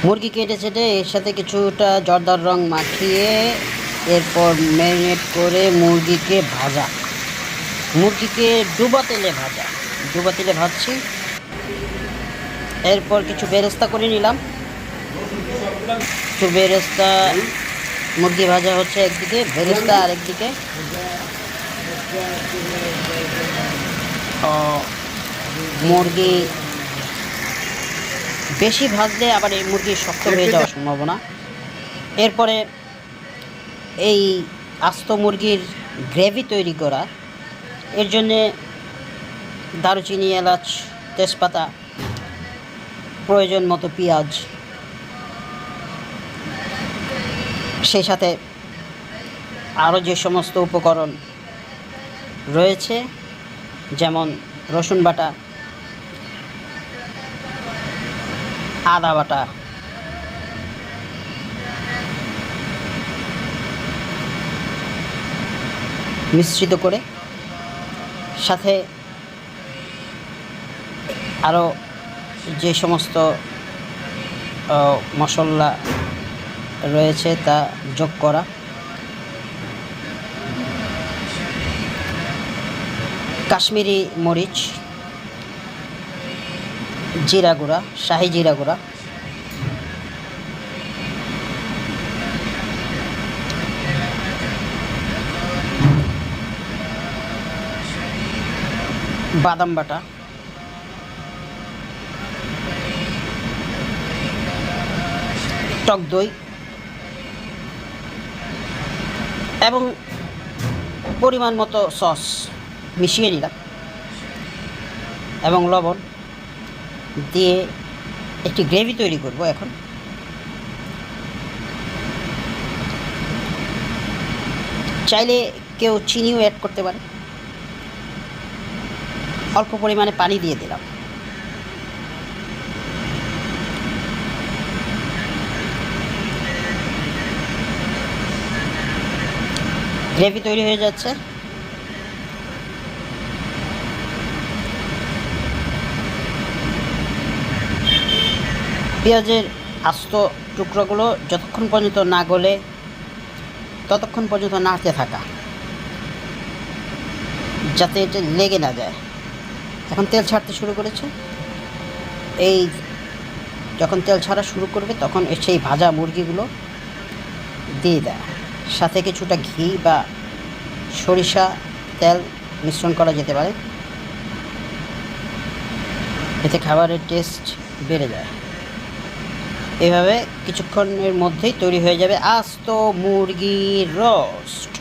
মুরগি কেটে ছেটে এর সাথে কিছুটা জর্দার রং মাখিয়ে এরপর ম্যারিনেট করে মুরগিকে ডুবা তেলে ভাজছি। এরপর কিছু বেরেস্তা করে নিলাম। কিছু বেরেস্তা, মুরগি ভাজা হচ্ছে একদিকে, বেরেস্তা আরেকদিকে। মুরগি বেশি ভাজলে আবার এই মুরগি শক্ত হয়ে যাওয়ার সম্ভাবনা। এরপরে এই আস্ত মুরগির গ্রেভি তৈরি করা, এর জন্যে দারুচিনি, এলাচ, তেজপাতা, প্রয়োজন মতো পেঁয়াজ, সেই সাথে আরও যে সমস্ত উপকরণ রয়েছে যেমন রসুন বাটা, আদা বাটা, মিশ্রিত করে সাথে আরও যে সমস্ত মশলা রয়েছে তা যোগ করা। কাশ্মীরি মরিচ, জিরা গুঁড়া, শাহি জিরা গুঁড়া, বাদাম বাটা, টক দই এবং পরিমাণ মতো সস মিশিয়ে নিলাম এবং লবণ দিয়ে একটি গ্রেভি তৈরি করব। এখন চাইলে কেউ চিনিও অ্যাড করতে পারে। অল্প পরিমাণে পানি দিয়ে দিলাম। গ্রেভি তৈরি হয়ে যাচ্ছে। পেঁয়াজের আস্ত টুকরোগুলো যতক্ষণ পর্যন্ত না গলে ততক্ষণ পর্যন্ত নাড়তে থাকা, যাতে এটা লেগে না যায়। এখন তেল ছাড়তে শুরু করেছে। এই যখন তেল ছাড়া শুরু করবে তখন সেই ভাজা মুরগিগুলো দিয়ে দেয়। সাথে কিছুটা ঘি বা সরিষা তেল মিশ্রণ করা যেতে পারে, এতে খাবারের টেস্ট বেড়ে যায়। এভাবে কিছুক্ষণের মধ্যেই তৈরি হয়ে যাবে আস্ত মুরগির রোস্ট।